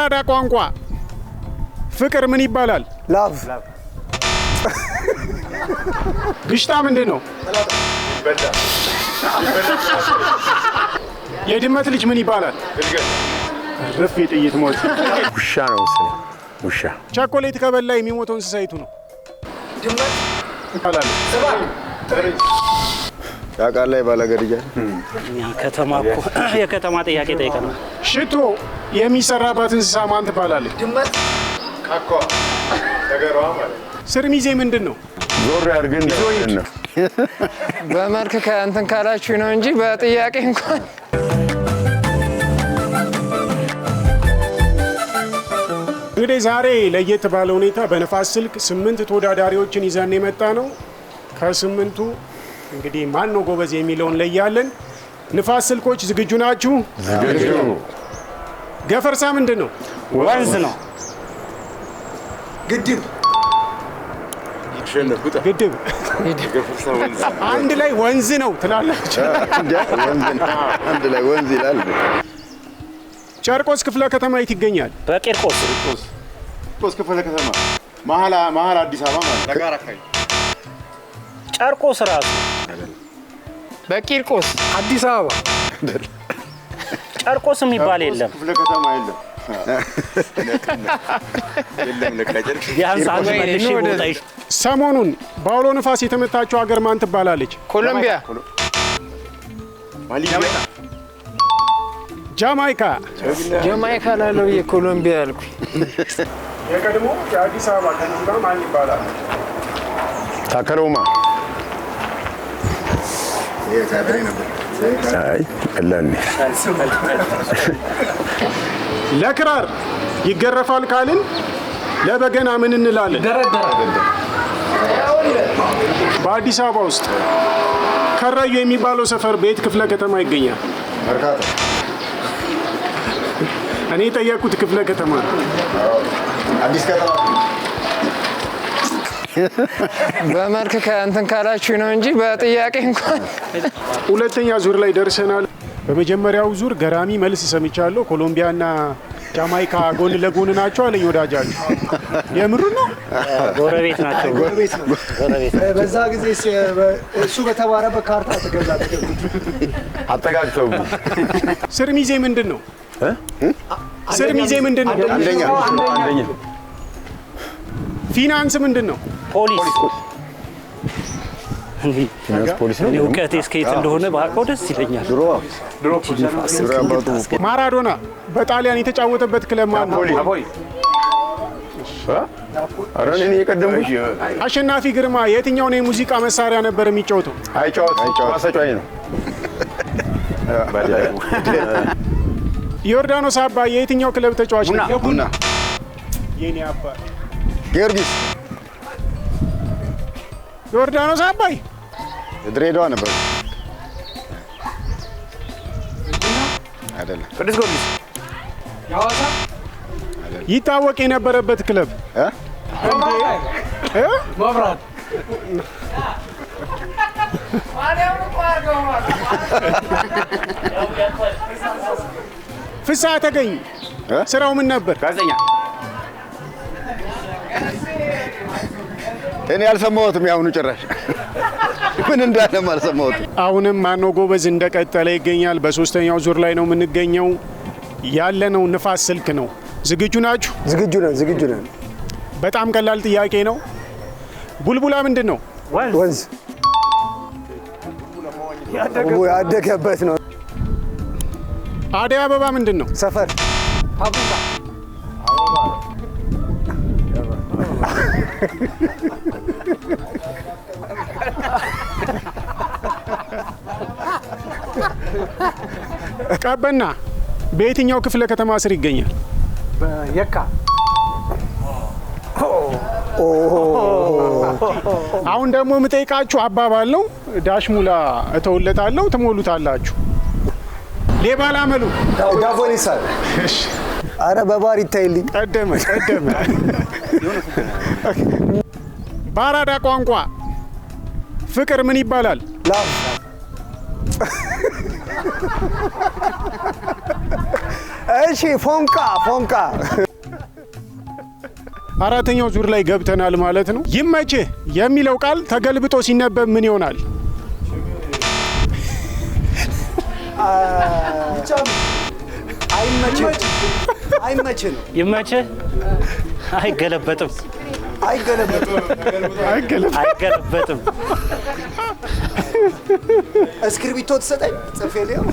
ባራዳ ቋንቋ ፍቅር ምን ይባላል? ላቭ። ግሽጣ ምንድን ነው? የድመት ልጅ ምን ይባላል? ረፍ የጥይት ሞት። ውሻ ነው መሰለኝ። ውሻ። ቸኮሌት ከበላ የሚሞተው እንስሳ የቱ ነው? ድመት ይባላል። ያውቃል ላይ ባላገርያ ከተማ እኮ የከተማ ጥያቄ ጠይቀናል። ሽቶ የሚሰራባት እንስሳ ማን ትባላለች? ድመት ካኳ ተገሯ ማለት ስርሚዜ ምንድን ነው? ዞር ያድርግን ነው። በመልክ ከእንትን ካላችሁ ነው እንጂ በጥያቄ እንኳን እንግዲህ ዛሬ ለየት ባለ ሁኔታ በነፋስ ስልክ 8 ተወዳዳሪዎችን ይዘን የመጣ ነው። ከ8ቱ እንግዲህ ማን ነው ጎበዝ የሚለውን ለያለን። ንፋስ ስልኮች ዝግጁ ናችሁ? ዝግጁ። ገፈርሳ ምንድን ነው? ወንዝ ነው። ግድብ ግድብ። አንድ ላይ ወንዝ ነው ትላላችሁ። አንድ ላይ ወንዝ ይላል። ጨርቆስ ክፍለ ከተማ የት ይገኛል? በቂርቆስ ቂርቆስ ክፍለ ከተማ መሀል አዲስ አበባ ማለት ተጋራ አካባቢ። ጨርቆስ ራሱ በቂርቆስ አዲስ አበባ። ጨርቆስ የሚባል የለም። ክፍለ ከተማ የለም። ቢያንስ አንድ መልሼ ቦታ ሰሞኑን በአውሎ ነፋስ የተመታችው ሀገር ማን ትባላለች? ኮሎምቢያ። ጃማይካ። ጀማይካ ላለው የኮሎምቢያ ያልኩ። የቀድሞ የአዲስ አበባ ከንቲባ ማን ይባላል? ታከለ ኡማ። አይ ቀላል ነው። ለክራር ይገረፋል ካልን ለበገና ምን እንላለን? በአዲስ አበባ ውስጥ ከራዩ የሚባለው ሰፈር በየት ክፍለ ከተማ ይገኛል? መርካቶ። እኔ የጠየቁት ክፍለ ከተማ ነው። አዲስ ከተማ። በመልክ ከእንትን ካላችሁ ነው እንጂ በጥያቄ እንኳን ሁለተኛ ዙር ላይ ደርሰናል። በመጀመሪያው ዙር ገራሚ መልስ ሰምቻለሁ። ኮሎምቢያና ጃማይካ ጎን ለጎን ናቸው አለኝ ወዳጃችሁ። የምሩ ነው? ጎረቤት ናቸው። ጎረቤት ነው። በዛ ጊዜ እሱ በተባረበት ካርታ ተገዛ አጠጋግተው። ስርሚዜ ምንድን ነው? ስርሚዜ ምንድን ነው? አንደኛ። ፊናንስ ምንድን ነው? ፖሊስ ፖሊስ ነው። እውቀቴ እስከየት እንደሆነ ባውቀው ደስ ይለኛል። ድሮ ማራዶና በጣሊያን የተጫወተበት ክለብ ማን ነው? ኧረ እኔ የቀደምኩሽ። አሸናፊ ግርማ የትኛውን የሙዚቃ መሳሪያ ነበር የሚጫወተው? ማሰጫኝ ነው። ዮርዳኖስ አባይ የየትኛው ክለብ ተጫዋች ነው? ቡና። የኔ አባይ ጊዮርጊስ። ዮርዳኖስ አባይ ድሬዳዋ ነበር አይደለም? ቅዱስ ጊዮርጊስ ይታወቅ የነበረበት ክለብ መብራት ፍስሐ ተገኝ ስራው ምን ነበር? ጋዜጠኛ። እኔ ያልሰማሁትም ያሁኑ ጭራሽ ምን እንዳለም አልሰማሁትም። አሁንም ማነው ጎበዝ እንደቀጠለ ይገኛል። በሶስተኛው ዙር ላይ ነው የምንገኘው። ያለነው ንፋስ ስልክ ነው። ዝግጁ ናችሁ? ዝግጁ ነን። በጣም ቀላል ጥያቄ ነው። ቡልቡላ ምንድን ነው? ወንዝ ያደገበት ነው። አደይ አበባ ምንድን ነው? ሰፈር ቀበና በየትኛው ክፍለ ከተማ ስር ይገኛል? የካ። አሁን ደግሞ የምጠይቃችሁ አባባል ነው። ዳሽሙላ እተውለታለሁ፣ ትሞሉታላችሁ። ሌባ ላመሉ ዳቦን ይሳል። አረ በባር ይታይልኝ። ቀደመ። በአራዳ ቋንቋ ፍቅር ምን ይባላል? ላቭ። እሺ ፎንቃ አራተኛው ዙር ላይ ገብተናል ማለት ነው። ይመችህ የሚለው ቃል ተገልብጦ ሲነበብ ምን ይሆናል? አይመችህ ነው። ይመችህ አይገለበጥም። እስክሪብቶ ትሰጠኝ ጽፌ ሊያው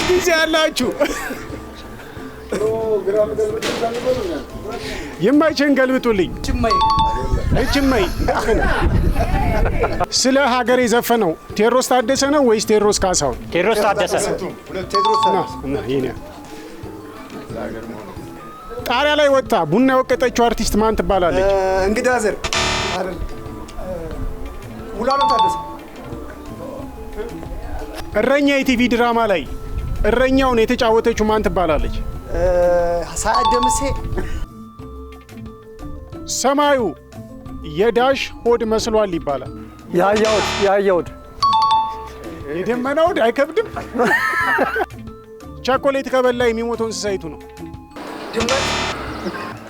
ጊዜ ያላችሁ ይመችህን ገልብጡልኝ። እችመይ ስለ ሀገር የዘፈነው ቴዎድሮስ ታደሰ ነው ወይስ ቴዎድሮስ ካሳሁን? ቴዎድሮስ ታደሰ። ጣሪያ ላይ ወጥታ ቡና የወቀጠችው አርቲስት ማን ትባላለች? እንግዳ ዘር ሙሉዓለም ታደሰ። እረኛ የቲቪ ድራማ ላይ እረኛውን የተጫወተችው ማን ትባላለች? ሰዓት ደምሴ። ሰማዩ የዳሽ ሆድ መስሏል ይባላል። ያያውድ የደመና ሆድ አይከብድም። ቸኮሌት ከበላ የሚሞተው እንስሳ የቱ ነው?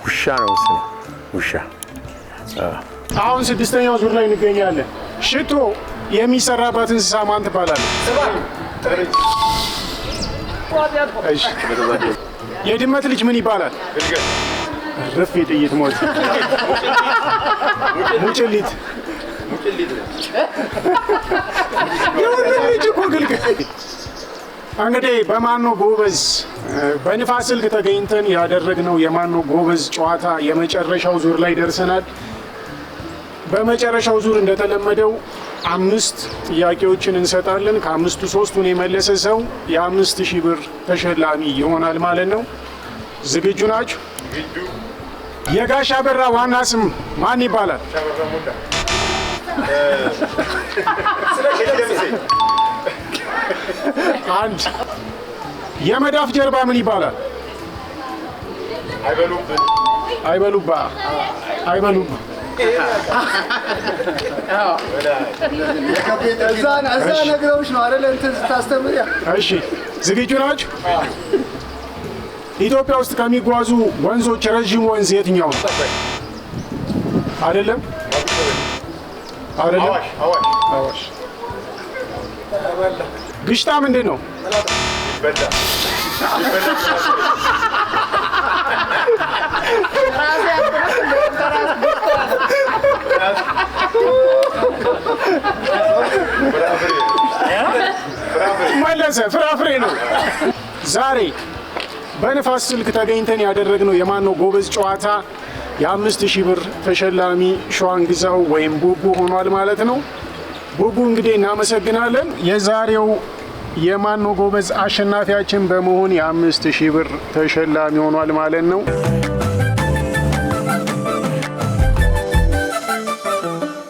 ውሻ ነው መሰለኝ። ውሻ። አሁን ስድስተኛው ዙር ላይ እንገኛለን። ሽቶ የሚሰራባት እንስሳ ማን ትባላለች? የድመት ልጅ ምን ይባላል? ርፍ የጥይት ሞት። ሙጭሊት። ልጅ እኮ ግልግል። እንግዲህ በማኖ ጎበዝ በንፋስ ስልክ ተገኝተን ያደረግነው የማኖ ጎበዝ ጨዋታ የመጨረሻው ዙር ላይ ደርሰናል። በመጨረሻው ዙር እንደተለመደው 5 ጥያቄዎችን እንሰጣለን። ከ5ቱ 3ቱን የመለሰ ሰው የ5000 ብር ተሸላሚ ይሆናል ማለት ነው። ዝግጁ ናችሁ? የጋሽ አበራ ዋና ስም ማን ይባላል? አንድ። የመዳፍ ጀርባ ምን ይባላል? አይበሉባ። እዛ ነግረውሽ ነው አይደል? እንትን ስታስተምር። እሺ ዝግጁ ናችሁ? ኢትዮጵያ ውስጥ ከሚጓዙ ወንዞች ረዥም ወንዝ የትኛው ነው? አይደለም። አዋሽ። ግሽጣ ምንድን ነው? መለሰ። ፍራፍሬ ነው። ዛሬ በንፋስ ስልክ ተገኝተን ያደረግነው የማን ነው ጎበዝ ጨዋታ የ5000 ብር ተሸላሚ ሸዋንግዛው ወይም ቡቡ ሆኗል ማለት ነው። ቡቡ እንግዲህ እናመሰግናለን። የዛሬው የማን ነው ጎበዝ አሸናፊያችን በመሆን የ5000 ብር ተሸላሚ ሆኗል ማለት ነው።